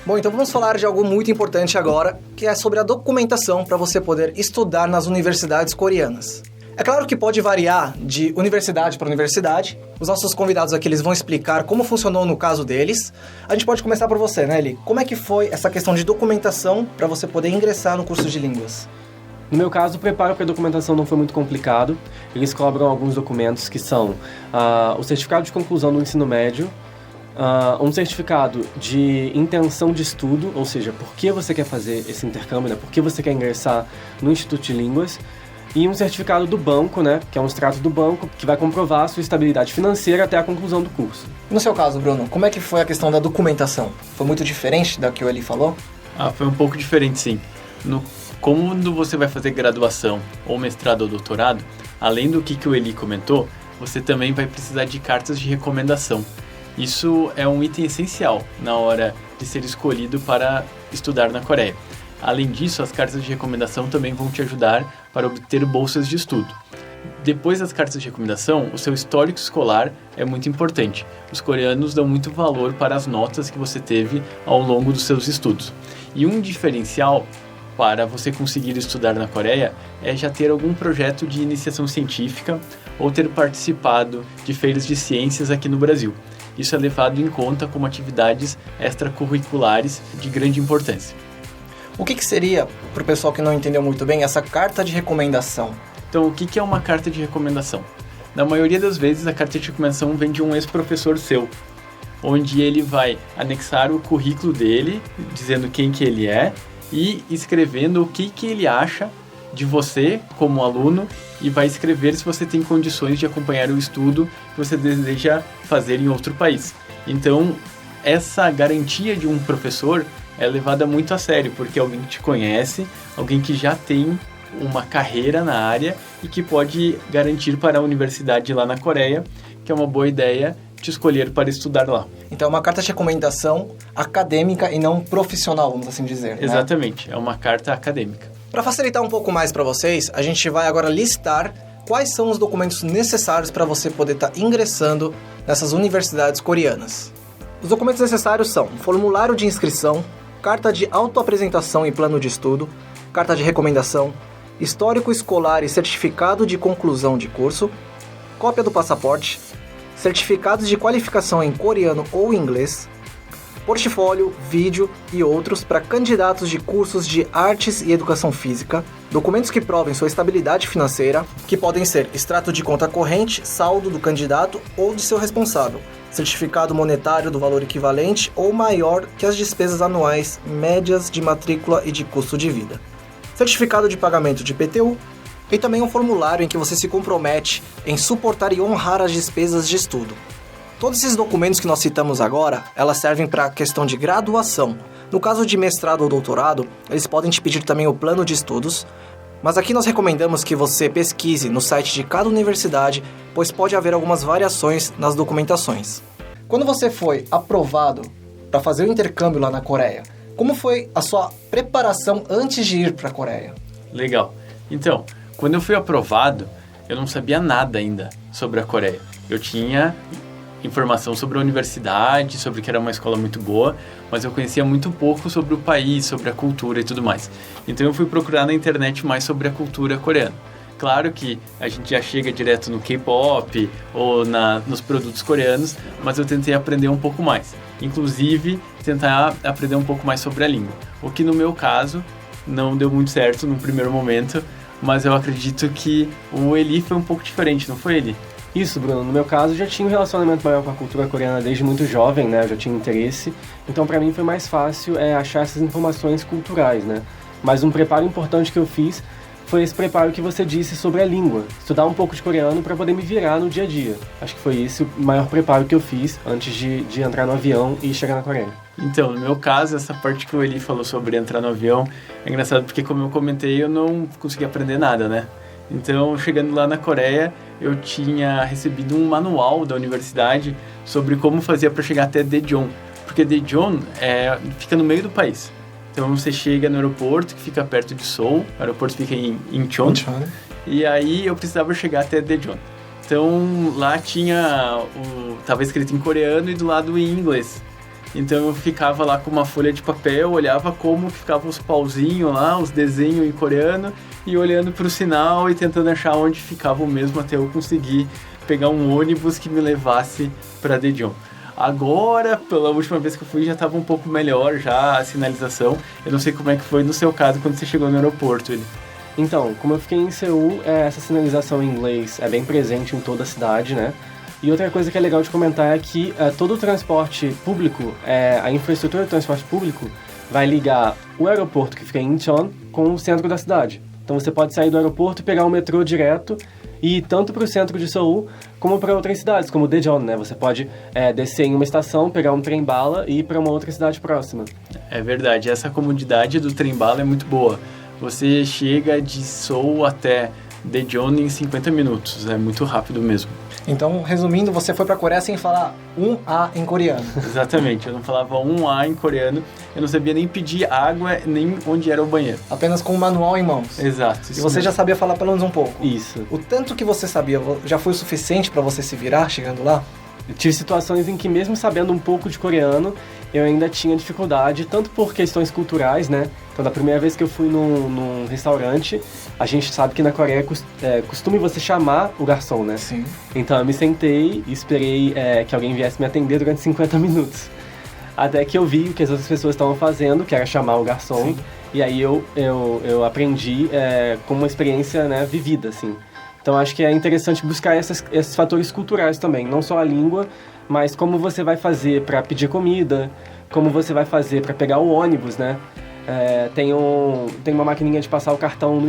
Bom, então vamos falar de algo muito importante agora, que é sobre a documentação para você poder estudar nas universidades coreanas. É claro que pode variar de universidade para universidade. Os nossos convidados aqui eles vão explicar como funcionou no caso deles. A gente pode começar por você, né, Eli? Como é que foi essa questão de documentação para você poder ingressar no curso de línguas? No meu caso, o preparo para a documentação não foi muito complicado. Eles cobram alguns documentos que são o certificado de conclusão do ensino médio, um certificado de intenção de estudo, ou seja, por que você quer fazer esse intercâmbio, né? Por que você quer ingressar no Instituto de Línguas, e um certificado do banco, né? Que é um extrato do banco, que vai comprovar a sua estabilidade financeira até a conclusão do curso. No seu caso, Bruno, como é que foi a questão da documentação? Foi muito diferente da que o Eli falou? Foi um pouco diferente, sim. Quando você vai fazer graduação ou mestrado ou doutorado, além do que o Eli comentou, você também vai precisar de cartas de recomendação. Isso é um item essencial na hora de ser escolhido para estudar na Coreia. Além disso, as cartas de recomendação também vão te ajudar para obter bolsas de estudo. Depois das cartas de recomendação, o seu histórico escolar é muito importante. Os coreanos dão muito valor para as notas que você teve ao longo dos seus estudos. E um diferencial para você conseguir estudar na Coreia é já ter algum projeto de iniciação científica ou ter participado de feiras de ciências aqui no Brasil. Isso é levado em conta como atividades extracurriculares de grande importância. O que seria, para o pessoal que não entendeu muito bem, essa carta de recomendação? Então, o que é uma carta de recomendação? Na maioria das vezes, a carta de recomendação vem de um ex-professor seu, onde ele vai anexar o currículo dele, dizendo quem que ele é, e escrevendo o que ele acha de você como aluno e vai escrever se você tem condições de acompanhar o estudo que você deseja fazer em outro país. Então, essa garantia de um professor é levada muito a sério, porque é alguém que te conhece, alguém que já tem uma carreira na área e que pode garantir para a universidade lá na Coreia que é uma boa ideia te escolher para estudar lá. Então é uma carta de recomendação acadêmica e não profissional, vamos assim dizer, né? Exatamente, é uma carta acadêmica. Para facilitar um pouco mais para vocês, a gente vai agora listar quais são os documentos necessários para você poder estar ingressando nessas universidades coreanas. Os documentos necessários são formulário de inscrição, carta de autoapresentação e plano de estudo, carta de recomendação, histórico escolar e certificado de conclusão de curso, cópia do passaporte, certificados de qualificação em coreano ou inglês, portfólio, vídeo e outros para candidatos de cursos de artes e educação física, documentos que provem sua estabilidade financeira, que podem ser extrato de conta corrente, saldo do candidato ou de seu responsável, certificado monetário do valor equivalente ou maior que as despesas anuais médias de matrícula e de custo de vida, certificado de pagamento de IPTU, e também um formulário em que você se compromete em suportar e honrar as despesas de estudo. Todos esses documentos que nós citamos agora, elas servem para a questão de graduação. No caso de mestrado ou doutorado, eles podem te pedir também o plano de estudos, mas aqui nós recomendamos que você pesquise no site de cada universidade, pois pode haver algumas variações nas documentações. Quando você foi aprovado para fazer o intercâmbio lá na Coreia, como foi a sua preparação antes de ir para a Coreia? Legal. Então, quando eu fui aprovado, eu não sabia nada ainda sobre a Coreia. Eu tinha informação sobre a universidade, sobre que era uma escola muito boa, mas eu conhecia muito pouco sobre o país, sobre a cultura e tudo mais. Então eu fui procurar na internet mais sobre a cultura coreana. Claro que a gente já chega direto no K-pop ou nos produtos coreanos, mas eu tentei aprender um pouco mais. Inclusive, tentar aprender um pouco mais sobre a língua. O que no meu caso não deu muito certo no primeiro momento, mas eu acredito que o Eli foi um pouco diferente, não foi, Eli? Isso, Bruno. No meu caso, eu já tinha um relacionamento maior com a cultura coreana desde muito jovem, né? Eu já tinha interesse. Então, para mim, foi mais fácil achar essas informações culturais, né? Mas um preparo importante que eu fiz foi esse preparo que você disse sobre a língua. Estudar um pouco de coreano para poder me virar no dia a dia. Acho que foi esse o maior preparo que eu fiz antes de entrar no avião e chegar na Coreia. Então, no meu caso, essa parte que o Eli falou sobre entrar no avião é engraçado porque, como eu comentei, eu não consegui aprender nada, né? Então, chegando lá na Coreia, eu tinha recebido um manual da universidade sobre como fazer para chegar até Daejeon. Porque Daejeon fica no meio do país. Então, você chega no aeroporto, que fica perto de Seoul. O aeroporto fica em Incheon. E aí, eu precisava chegar até Daejeon. Então, lá tava escrito em coreano e do lado em inglês. Então eu ficava lá com uma folha de papel, olhava como que ficavam os pauzinhos lá, os desenhos em coreano, e olhando para o sinal e tentando achar onde ficava o mesmo até eu conseguir pegar um ônibus que me levasse para Daejeon. Agora, pela última vez que eu fui, já estava um pouco melhor já a sinalização. Eu não sei como é que foi no seu caso quando você chegou no aeroporto. Então, como eu fiquei em Seul, essa sinalização em inglês é bem presente em toda a cidade, né? E outra coisa que é legal de comentar é que todo o transporte público, a infraestrutura do transporte público vai ligar o aeroporto que fica em Incheon com o centro da cidade. Então você pode sair do aeroporto e pegar um metrô direto e ir tanto para o centro de Seul como para outras cidades, como Daejeon, né? Você pode descer em uma estação, pegar um trem-bala e ir para uma outra cidade próxima. É verdade, essa comodidade do trem-bala é muito boa. Você chega de Seul até Daejeon em 50 minutos, é muito rápido mesmo. Então, resumindo, você foi pra Coreia sem falar um A em coreano. Exatamente, eu não falava um A em coreano, eu não sabia nem pedir água, nem onde era o banheiro. Apenas com o manual em mãos. Exato. E você mesmo. já sabia falar pelo menos um pouco. Isso. O tanto que você sabia já foi o suficiente pra você se virar chegando lá? Eu tive situações em que, mesmo sabendo um pouco de coreano, eu ainda tinha dificuldade, tanto por questões culturais, né? Então, da primeira vez que eu fui num restaurante, a gente sabe que na Coreia é costume você chamar o garçom, né? Sim. Então, eu me sentei e esperei que alguém viesse me atender durante 50 minutos. Até que eu vi o que as outras pessoas estavam fazendo, que era chamar o garçom. Sim. E aí eu aprendi com uma experiência, né, vivida, assim. Então, acho que é interessante buscar esses fatores culturais também, não só a língua, mas como você vai fazer para pedir comida, como você vai fazer para pegar o ônibus, né? Tem uma maquininha de passar o cartão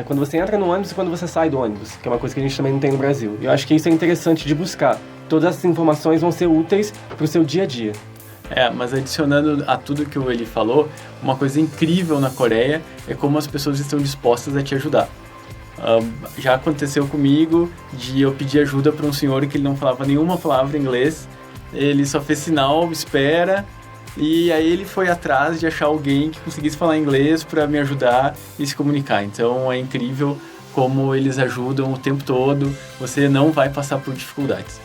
quando você entra no ônibus e quando você sai do ônibus, que é uma coisa que a gente também não tem no Brasil. E eu acho que isso é interessante de buscar. Todas essas informações vão ser úteis para o seu dia a dia. Mas adicionando a tudo que o Eli falou, uma coisa incrível na Coreia é como as pessoas estão dispostas a te ajudar. Já aconteceu comigo de eu pedir ajuda para um senhor que ele não falava nenhuma palavra em inglês, ele só fez sinal, espera, e aí ele foi atrás de achar alguém que conseguisse falar inglês para me ajudar e se comunicar. Então é incrível como eles ajudam o tempo todo, você não vai passar por dificuldades.